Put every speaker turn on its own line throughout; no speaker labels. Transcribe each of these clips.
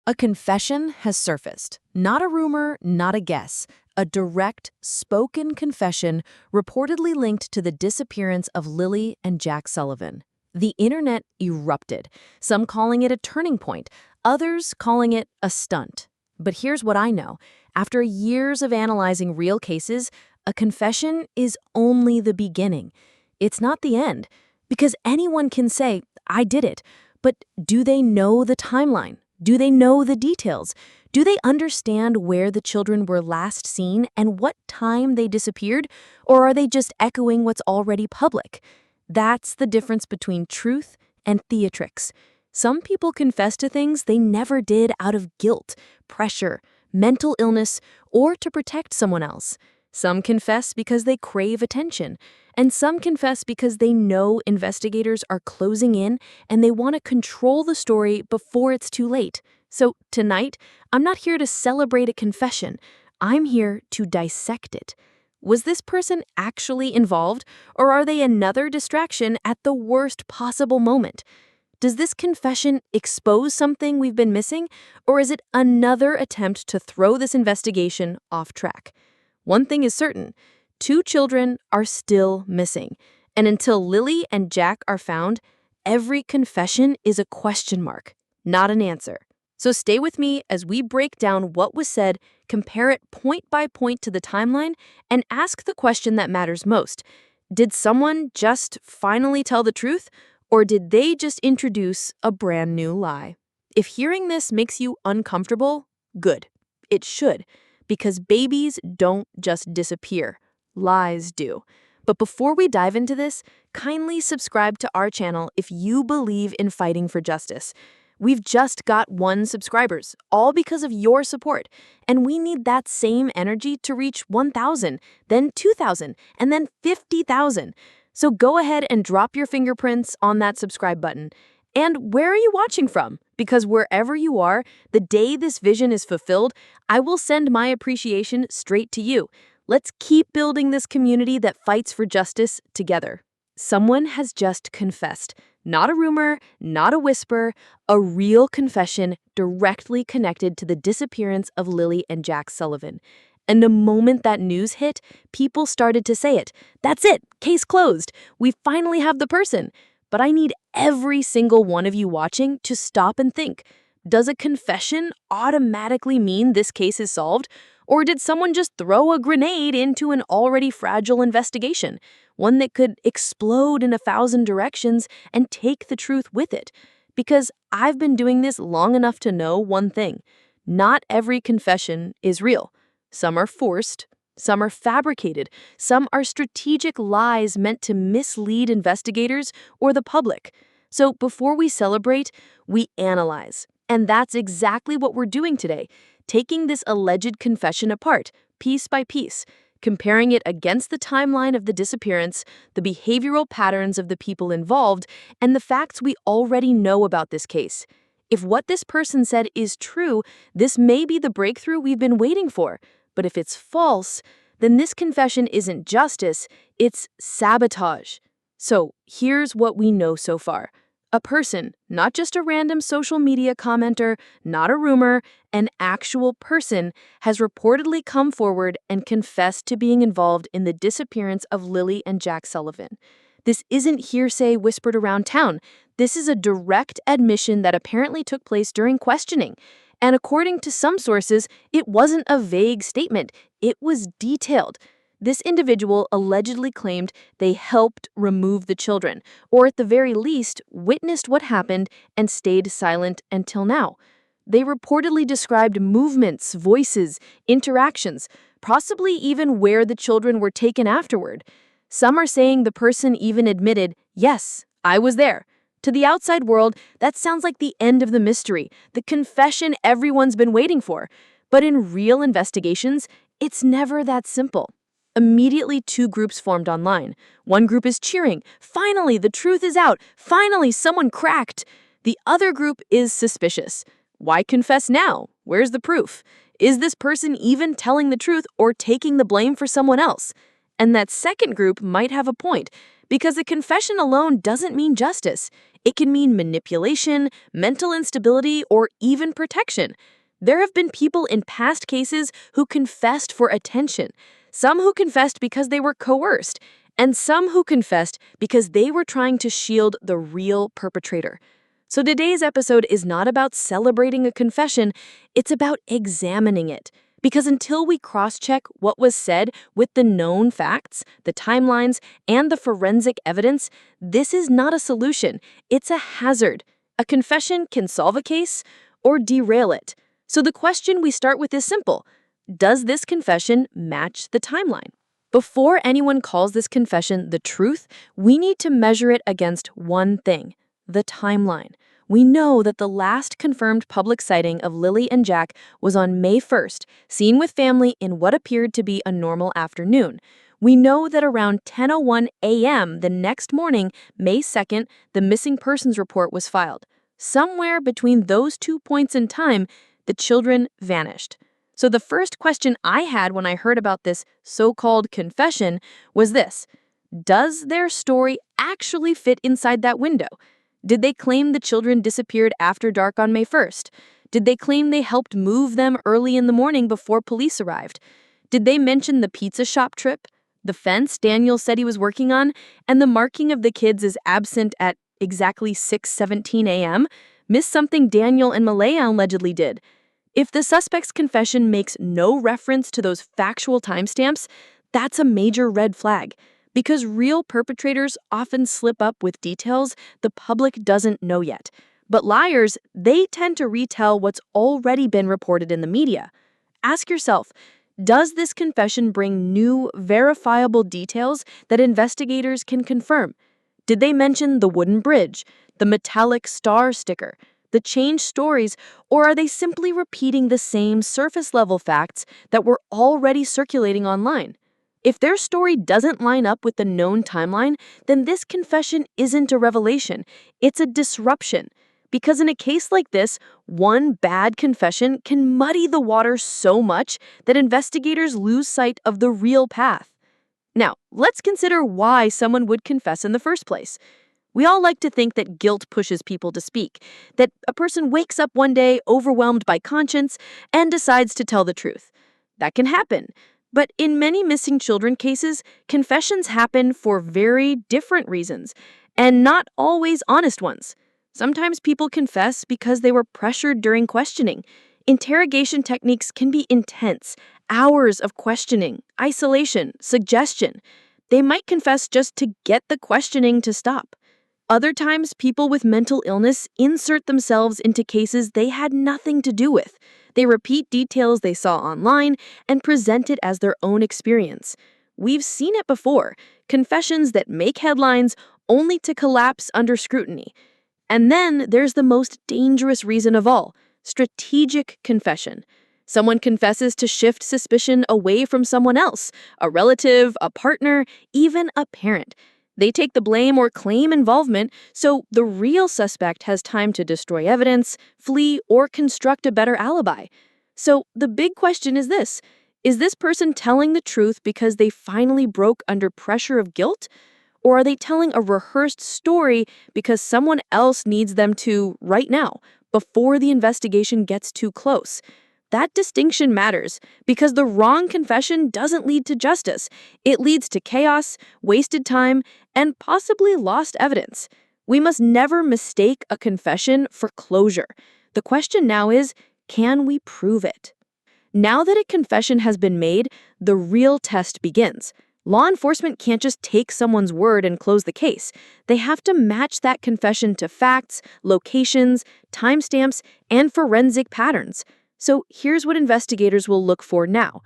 A confession has surfaced. Not a rumor, not a guess. A direct, spoken confession reportedly linked to the disappearance of Lily and Jack Sullivan. The internet erupted, some calling it a turning point, others calling it a stunt. But here's what I know. After years of analyzing real cases, a confession is only the beginning. It's not the end, because anyone can say, "I did it." But do they know the timeline? Do they know the details? Do they understand where the children were last seen and what time they disappeared? Or are they just echoing what's already public? That's the difference between truth and theatrics. Some people confess to things they never did out of guilt, pressure, mental illness, or to protect someone else. Some confess because they crave attention, and some confess because they know investigators are closing in and they want to control the story before it's too late. So tonight, I'm not here to celebrate a confession. I'm here to dissect it. Was this person actually involved, or are they another distraction at the worst possible moment? Does this confession expose something we've been missing, or is it another attempt to throw this investigation off track? One thing is certain, 2 children are still missing. And until Lily and Jack are found, every confession is a question mark, not an answer. So stay with me as we break down what was said, compare it point by point to the timeline, and ask the question that matters most. Did someone just finally tell the truth, or did they just introduce a brand new lie? If hearing this makes you uncomfortable, good. It should. Because babies don't just disappear, lies do. But before we dive into this, kindly subscribe to our channel if you believe in fighting for justice. We've just got 1 subscribers, all because of your support, and we need that same energy to reach 1,000, then 2,000, and then 50,000. So go ahead and drop your fingerprints on that subscribe button. And where are you watching from? Because wherever you are, the day this vision is fulfilled, I will send my appreciation straight to you. Let's keep building this community that fights for justice together. Someone has just confessed. Not a rumor, not a whisper, a real confession directly connected to the disappearance of Lily and Jack Sullivan. And the moment that news hit, people started to say it. That's it, case closed. We finally have the person. But I need every single one of you watching to stop and think. Does a confession automatically mean this case is solved? Or did someone just throw a grenade into an already fragile investigation? One that could explode in 1,000 directions and take the truth with it? Because I've been doing this long enough to know one thing. Not every confession is real. Some are forced. Some are fabricated. Some are strategic lies meant to mislead investigators or the public. So before we celebrate, we analyze. And that's exactly what we're doing today, taking this alleged confession apart, piece by piece, comparing it against the timeline of the disappearance, the behavioral patterns of the people involved, and the facts we already know about this case. If what this person said is true, this may be the breakthrough we've been waiting for. But if it's false, then this confession isn't justice, it's sabotage. So here's what we know so far. A person, not just a random social media commenter, not a rumor, an actual person, has reportedly come forward and confessed to being involved in the disappearance of Lily and Jack Sullivan. This isn't hearsay whispered around town. This is a direct admission that apparently took place during questioning. And according to some sources, it wasn't a vague statement. It was detailed. This individual allegedly claimed they helped remove the children, or at the very least, witnessed what happened and stayed silent until now. They reportedly described movements, voices, interactions, possibly even where the children were taken afterward. Some are saying the person even admitted, "Yes, I was there." To the outside world, that sounds like the end of the mystery, the confession everyone's been waiting for. But in real investigations, it's never that simple. Immediately, 2 groups formed online. One group is cheering, "Finally, the truth is out. Finally, someone cracked." The other group is suspicious. Why confess now? Where's the proof? Is this person even telling the truth or taking the blame for someone else? And that second group might have a point. Because a confession alone doesn't mean justice. It can mean manipulation, mental instability, or even protection. There have been people in past cases who confessed for attention, some who confessed because they were coerced, and some who confessed because they were trying to shield the real perpetrator. So today's episode is not about celebrating a confession, it's about examining it. Because until we cross-check what was said with the known facts, the timelines, and the forensic evidence, this is not a solution, it's a hazard. A confession can solve a case or derail it. So the question we start with is simple. Does this confession match the timeline? Before anyone calls this confession the truth, we need to measure it against one thing: the timeline. We know that the last confirmed public sighting of Lily and Jack was on May 1st, seen with family in what appeared to be a normal afternoon. We know that around 10:01 a.m. the next morning, May 2nd, the missing persons report was filed. Somewhere between those 2 points in time, the children vanished. So the first question I had when I heard about this so-called confession was this: does their story actually fit inside that window? Did they claim the children disappeared after dark on May 1st? Did they claim they helped move them early in the morning before police arrived? Did they mention the pizza shop trip, the fence Daniel said he was working on, and the marking of the kids as absent at exactly 6:17 a.m.? Missed something Daniel and Malia allegedly did. If the suspect's confession makes no reference to those factual timestamps, that's a major red flag. Because real perpetrators often slip up with details the public doesn't know yet. But liars, they tend to retell what's already been reported in the media. Ask yourself, does this confession bring new, verifiable details that investigators can confirm? Did they mention the wooden bridge, the metallic star sticker, the changed stories, or are they simply repeating the same surface-level facts that were already circulating online? If their story doesn't line up with the known timeline, then this confession isn't a revelation, it's a disruption. Because in a case like this, one bad confession can muddy the water so much that investigators lose sight of the real path. Now, let's consider why someone would confess in the first place. We all like to think that guilt pushes people to speak, that a person wakes up one day overwhelmed by conscience and decides to tell the truth. That can happen. But in many missing children cases, confessions happen for very different reasons, and not always honest ones. Sometimes people confess because they were pressured during questioning. Interrogation techniques can be intense, hours of questioning, isolation, suggestion. They might confess just to get the questioning to stop. Other times, people with mental illness insert themselves into cases they had nothing to do with. They repeat details they saw online and present it as their own experience. We've seen it before, confessions that make headlines only to collapse under scrutiny. And then there's the most dangerous reason of all, strategic confession. Someone confesses to shift suspicion away from someone else, a relative, a partner, even a parent. They take the blame or claim involvement, so the real suspect has time to destroy evidence, flee, or construct a better alibi. So the big question is this: is this person telling the truth because they finally broke under pressure of guilt? Or are they telling a rehearsed story because someone else needs them to right now, before the investigation gets too close? That distinction matters because the wrong confession doesn't lead to justice. It leads to chaos, wasted time, and possibly lost evidence. We must never mistake a confession for closure. The question now is, can we prove it? Now that a confession has been made, the real test begins. Law enforcement can't just take someone's word and close the case. They have to match that confession to facts, locations, timestamps, and forensic patterns. So here's what investigators will look for now.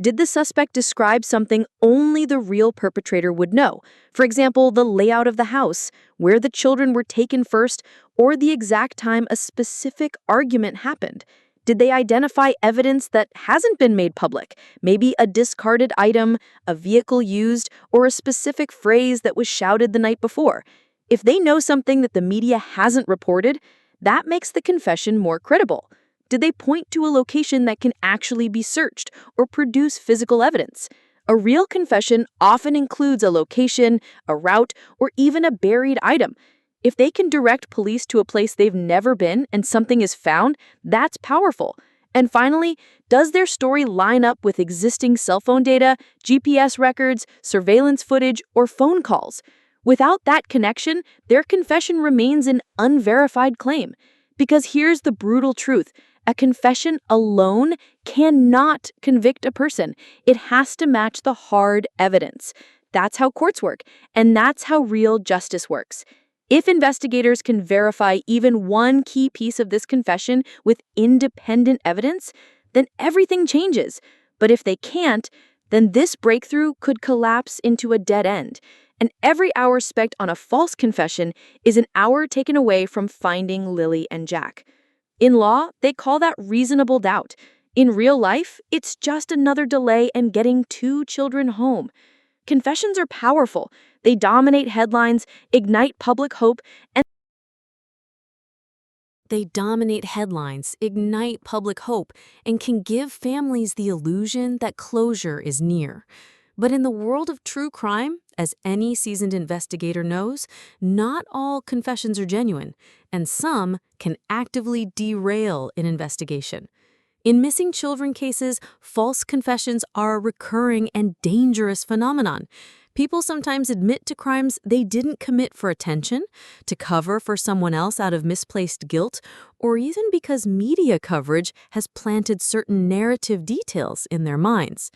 Did the suspect describe something only the real perpetrator would know? For example, the layout of the house, where the children were taken first, or the exact time a specific argument happened? Did they identify evidence that hasn't been made public? Maybe a discarded item, a vehicle used, or a specific phrase that was shouted the night before? If they know something that the media hasn't reported, that makes the confession more credible. Did they point to a location that can actually be searched or produce physical evidence? A real confession often includes a location, a route, or even a buried item. If they can direct police to a place they've never been and something is found, that's powerful. And finally, does their story line up with existing cell phone data, GPS records, surveillance footage, or phone calls? Without that connection, their confession remains an unverified claim. Because here's the brutal truth. A confession alone cannot convict a person. It has to match the hard evidence. That's how courts work, and that's how real justice works. If investigators can verify even one key piece of this confession with independent evidence, then everything changes. But if they can't, then this breakthrough could collapse into a dead end. And every hour spent on a false confession is an hour taken away from finding Lily and Jack. In law, they call that reasonable doubt. In real life, it's just another delay in getting 2 children home. Confessions are powerful. They dominate headlines, ignite public hope, and can give families the illusion that closure is near. But in the world of true crime, as any seasoned investigator knows, not all confessions are genuine, and some can actively derail an investigation. In missing children cases, false confessions are a recurring and dangerous phenomenon. People sometimes admit to crimes they didn't commit for attention, to cover for someone else out of misplaced guilt, or even because media coverage has planted certain narrative details in their minds.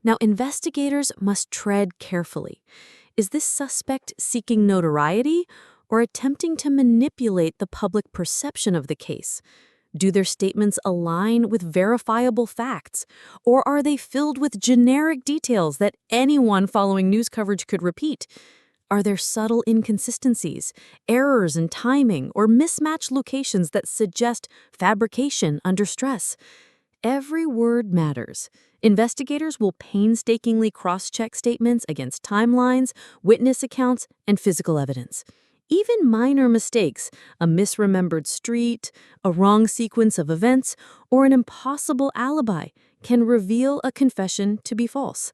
Now, investigators must tread carefully. Is this suspect seeking notoriety or attempting to manipulate the public perception of the case? Do their statements align with verifiable facts, or are they filled with generic details that anyone following news coverage could repeat? Are there subtle inconsistencies, errors in timing, or mismatched locations that suggest fabrication under stress? Every word matters. Investigators will painstakingly cross-check statements against timelines, witness accounts, and physical evidence. Even minor mistakes, a misremembered street, a wrong sequence of events, or an impossible alibi, can reveal a confession to be false.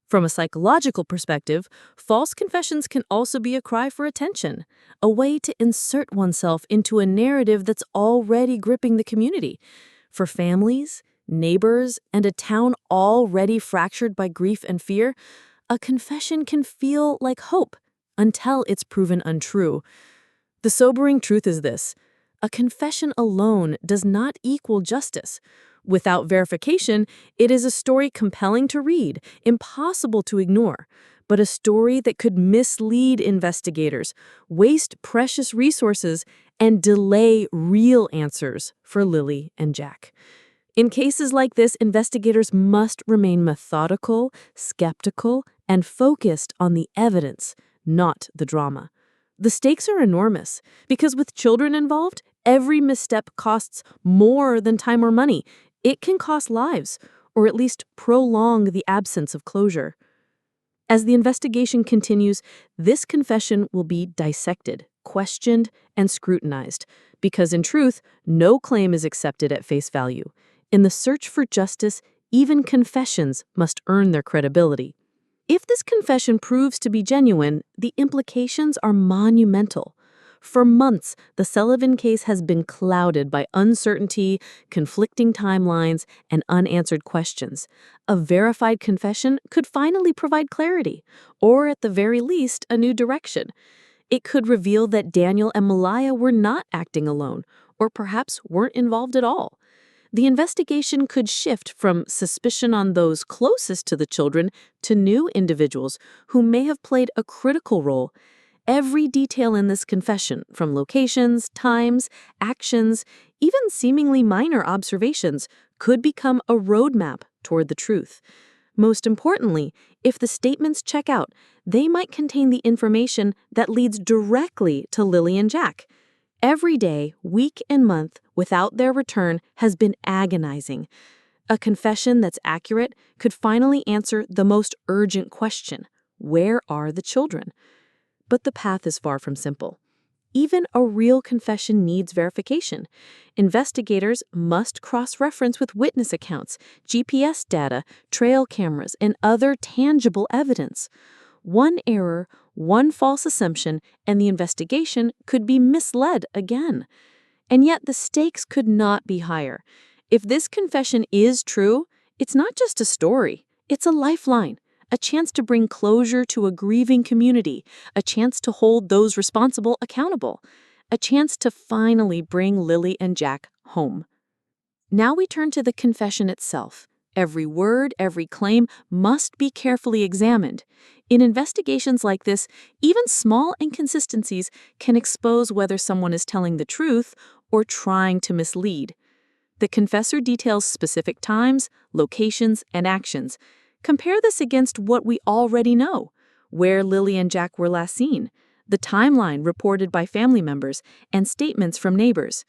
From a psychological perspective, false confessions can also be a cry for attention, a way to insert oneself into a narrative that's already gripping the community. For families, neighbors, and a town already fractured by grief and fear, a confession can feel like hope until it's proven untrue. The sobering truth is this: a confession alone does not equal justice. Without verification, it is a story compelling to read, impossible to ignore, but a story that could mislead investigators, waste precious resources, and delay real answers for Lily and Jack. In cases like this, investigators must remain methodical, skeptical, and focused on the evidence, not the drama. The stakes are enormous, because with children involved, every misstep costs more than time or money. It can cost lives, or at least prolong the absence of closure. As the investigation continues, this confession will be dissected, questioned, and scrutinized, because in truth, no claim is accepted at face value. In the search for justice, even confessions must earn their credibility. If this confession proves to be genuine, the implications are monumental. For months, the Sullivan case has been clouded by uncertainty, conflicting timelines, and unanswered questions. A verified confession could finally provide clarity, or at the very least, a new direction. It could reveal that Daniel and Malia were not acting alone, or perhaps weren't involved at all. The investigation could shift from suspicion on those closest to the children to new individuals who may have played a critical role. Every detail in this confession, from locations, times, actions, even seemingly minor observations, could become a roadmap toward the truth. Most importantly, if the statements check out, they might contain the information that leads directly to Lily and Jack. Every day, week and month, without their return has been agonizing. A confession that's accurate could finally answer the most urgent question: where are the children? But the path is far from simple. Even a real confession needs verification. Investigators must cross-reference with witness accounts, GPS data, trail cameras, and other tangible evidence. One error, one false assumption, and the investigation could be misled again. And yet the stakes could not be higher. If this confession is true, it's not just a story, it's a lifeline. A chance to bring closure to a grieving community, a chance to hold those responsible accountable, a chance to finally bring Lily and Jack home. Now we turn to the confession itself. Every word, every claim must be carefully examined. In investigations like this, even small inconsistencies can expose whether someone is telling the truth or trying to mislead. The confessor details specific times, locations, and actions. Compare this against what we already know: where Lily and Jack were last seen, the timeline reported by family members, and statements from neighbors.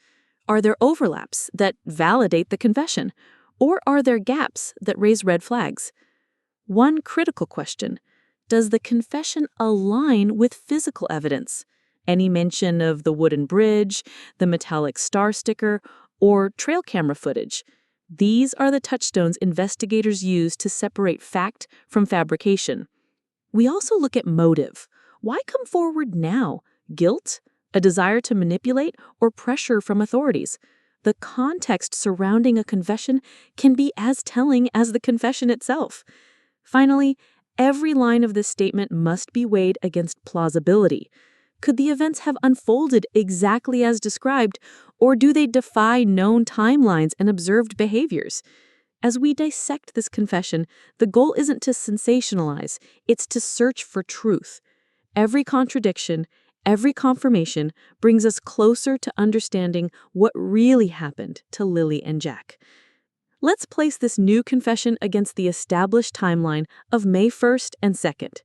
Are there overlaps that validate the confession, or are there gaps that raise red flags? One critical question: does the confession align with physical evidence? Any mention of the wooden bridge, the metallic star sticker, or trail camera footage? These are the touchstones investigators use to separate fact from fabrication. We also look at motive. Why come forward now? Guilt? A desire to manipulate? Or pressure from authorities? The context surrounding a confession can be as telling as the confession itself. Finally, every line of this statement must be weighed against plausibility. Could the events have unfolded exactly as described, or do they defy known timelines and observed behaviors? As we dissect this confession, the goal isn't to sensationalize, it's to search for truth. Every contradiction, every confirmation brings us closer to understanding what really happened to Lily and Jack. Let's place this new confession against the established timeline of May 1st and 2nd.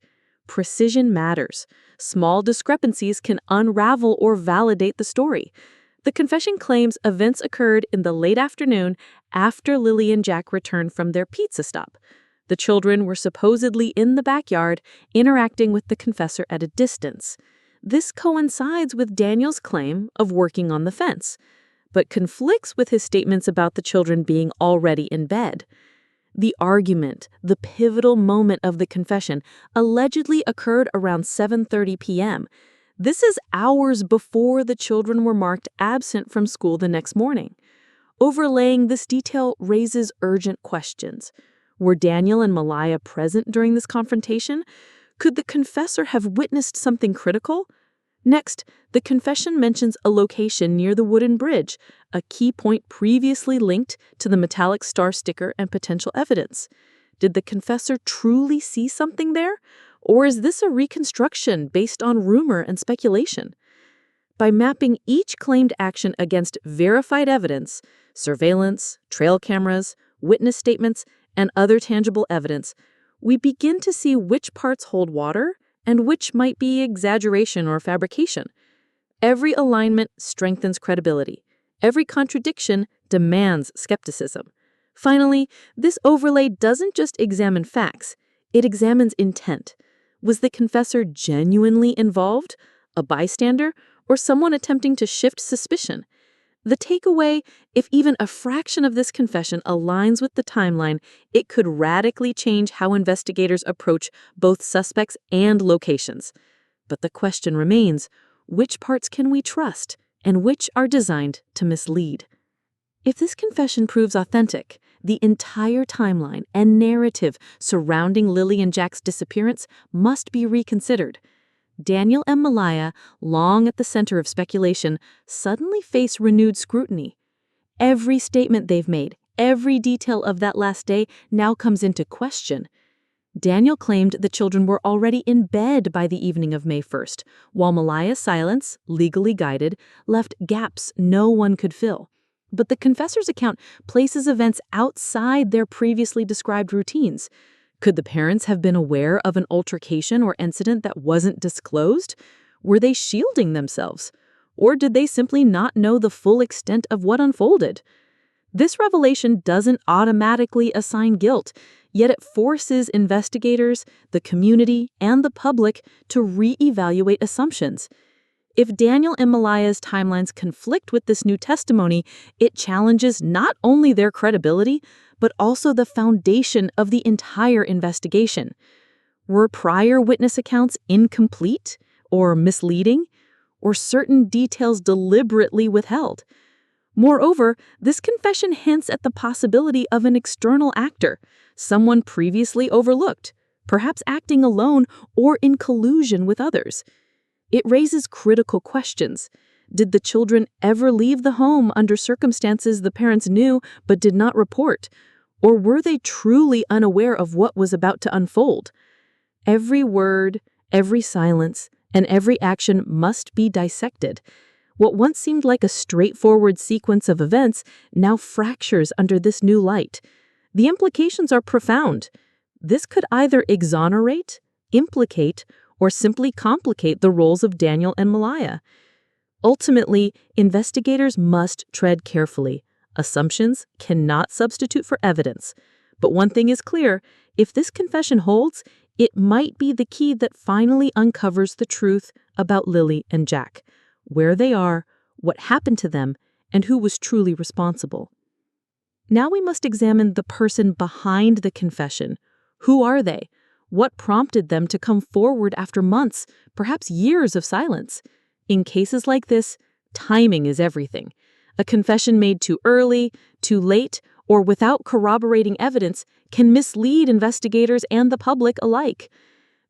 Precision matters. Small discrepancies can unravel or validate the story. The confession claims events occurred in the late afternoon after Lily and Jack returned from their pizza stop. The children were supposedly in the backyard, interacting with the confessor at a distance. This coincides with Daniel's claim of working on the fence, but conflicts with his statements about the children being already in bed. The argument, the pivotal moment of the confession, allegedly occurred around 7:30 p.m. This is hours before the children were marked absent from school the next morning. Overlaying this detail raises urgent questions. Were Daniel and Malia present during this confrontation? Could the confessor have witnessed something critical? Next, the confession mentions a location near the wooden bridge, a key point previously linked to the metallic star sticker and potential evidence. Did the confessor truly see something there? Or is this a reconstruction based on rumor and speculation? By mapping each claimed action against verified evidence, surveillance, trail cameras, witness statements, and other tangible evidence, we begin to see which parts hold water and which might be exaggeration or fabrication. Every alignment strengthens credibility. Every contradiction demands skepticism. Finally, this overlay doesn't just examine facts, it examines intent. Was the confessor genuinely involved, a bystander, or someone attempting to shift suspicion? The takeaway: if even a fraction of this confession aligns with the timeline, it could radically change how investigators approach both suspects and locations. But the question remains: which parts can we trust, and which are designed to mislead? If this confession proves authentic, the entire timeline and narrative surrounding Lily and Jack's disappearance must be reconsidered. Daniel and Malia, long at the center of speculation, suddenly face renewed scrutiny. Every statement they've made, every detail of that last day now comes into question. Daniel claimed the children were already in bed by the evening of May 1st, while Malia's silence, legally guided, left gaps no one could fill. But the confessor's account places events outside their previously described routines. Could the parents have been aware of an altercation or incident that wasn't disclosed? Were they shielding themselves? Or did they simply not know the full extent of what unfolded? This revelation doesn't automatically assign guilt, yet it forces investigators, the community, and the public to reevaluate assumptions.
If Daniel and Malia's timelines conflict with this new testimony, it challenges not only their credibility, but also the foundation of the entire investigation. Were prior witness accounts incomplete or misleading, or certain details deliberately withheld? Moreover, this confession hints at the possibility of an external actor, someone previously overlooked, perhaps acting alone or in collusion with others. It raises critical questions. Did the children ever leave the home under circumstances the parents knew but did not report? Or were they truly unaware of what was about to unfold? Every word, every silence, and every action must be dissected. What once seemed like a straightforward sequence of events now fractures under this new light. The implications are profound. This could either exonerate, implicate, or simply complicate the roles of Daniel and Malia. Ultimately, investigators must tread carefully. Assumptions cannot substitute for evidence. But one thing is clear, if this confession holds, it might be the key that finally uncovers the truth about Lily and Jack, where they are, what happened to them, and who was truly responsible. Now we must examine the person behind the confession. Who are they? What prompted them to come forward after months, perhaps years of silence? In cases like this, timing is everything. A confession made too early, too late, or without corroborating evidence can mislead investigators and the public alike.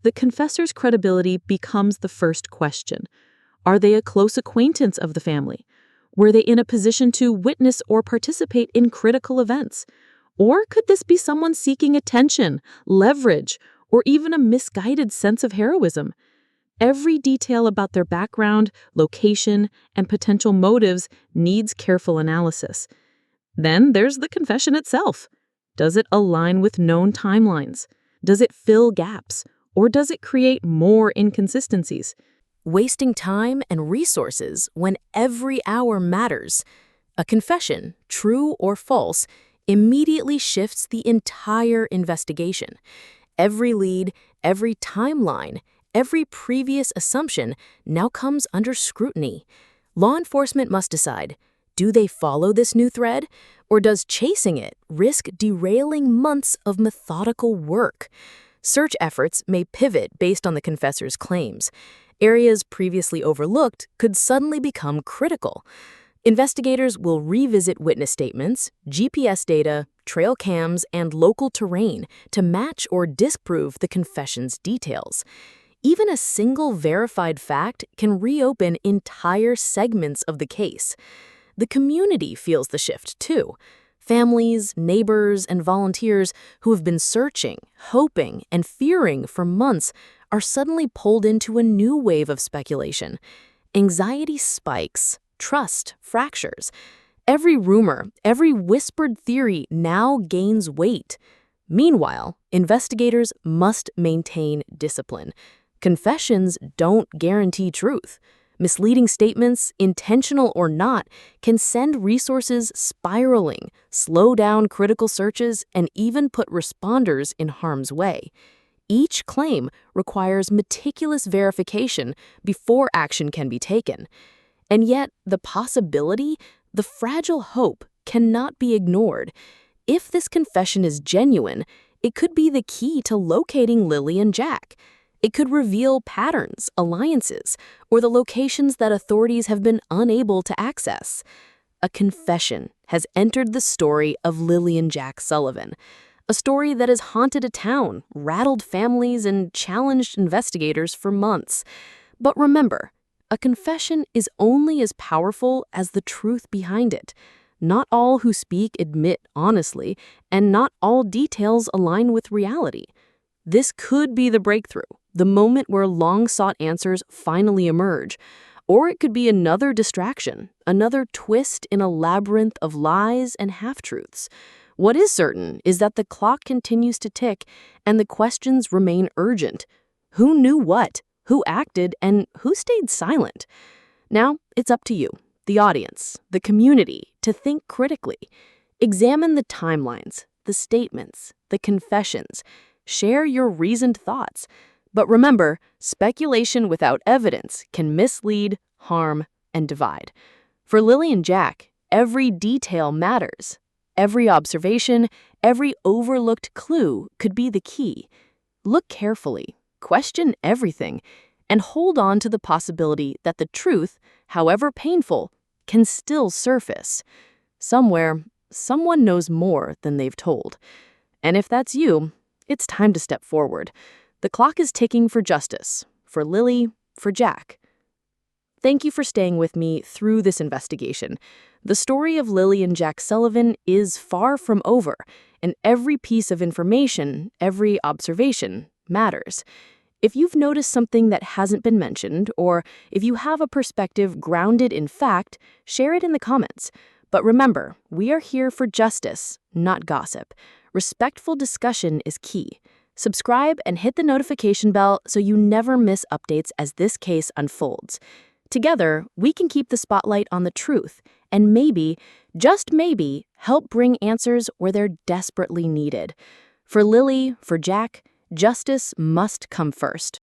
The confessor's credibility becomes the first question. Are they a close acquaintance of the family? Were they in a position to witness or participate in critical events? Or could this be someone seeking attention, leverage, or even a misguided sense of heroism? Every detail about their background, location, and potential motives needs careful analysis. Then there's the confession itself. Does it align with known timelines? Does it fill gaps? Or does it create more inconsistencies?
Wasting time and resources when every hour matters. A confession, true or false, immediately shifts the entire investigation. Every lead, every timeline, every previous assumption now comes under scrutiny. Law enforcement must decide, do they follow this new thread, or does chasing it risk derailing months of methodical work? Search efforts may pivot based on the confessor's claims. Areas previously overlooked could suddenly become critical. Investigators will revisit witness statements, GPS data, trail cams, and local terrain to match or disprove the confession's details. Even a single verified fact can reopen entire segments of the case. The community feels the shift, too. Families, neighbors, and volunteers who have been searching, hoping, and fearing for months are suddenly pulled into a new wave of speculation. Anxiety spikes, trust fractures. Every rumor, every whispered theory now gains weight. Meanwhile, investigators must maintain discipline. Confessions don't guarantee truth. Misleading statements, intentional or not, can send resources spiraling, slow down critical searches, and even put responders in harm's way. Each claim requires meticulous verification before action can be taken. And yet, the possibility, the fragile hope, cannot be ignored. If this confession is genuine, it could be the key to locating Lily and Jack. It could reveal patterns, alliances, or the locations that authorities have been unable to access. A confession has entered the story of Lily and Jack Sullivan, a story that has haunted a town, rattled families, and challenged investigators for months. But remember, a confession is only as powerful as the truth behind it. Not all who speak admit honestly, and not all details align with reality. This could be the breakthrough, the moment where long-sought answers finally emerge. Or it could be another distraction, another twist in a labyrinth of lies and half-truths. What is certain is that the clock continues to tick and the questions remain urgent. Who knew what? Who acted? And who stayed silent? Now, it's up to you, the audience, the community, to think critically. Examine the timelines, the statements, the confessions. Share your reasoned thoughts. But remember, speculation without evidence can mislead, harm, and divide. For Lily and Jack, every detail matters. Every observation, every overlooked clue could be the key. Look carefully, question everything, and hold on to the possibility that the truth, however painful, can still surface. Somewhere, someone knows more than they've told. And if that's you, it's time to step forward. The clock is ticking for justice, for Lily, for Jack. Thank you for staying with me through this investigation. The story of Lily and Jack Sullivan is far from over, and every piece of information, every observation, matters. If you've noticed something that hasn't been mentioned, or if you have a perspective grounded in fact, share it in the comments. But remember, we are here for justice, not gossip. Respectful discussion is key. Subscribe and hit the notification bell so you never miss updates as this case unfolds. Together, we can keep the spotlight on the truth and maybe, just maybe, help bring answers where they're desperately needed. For Lily, for Jack, justice must come first.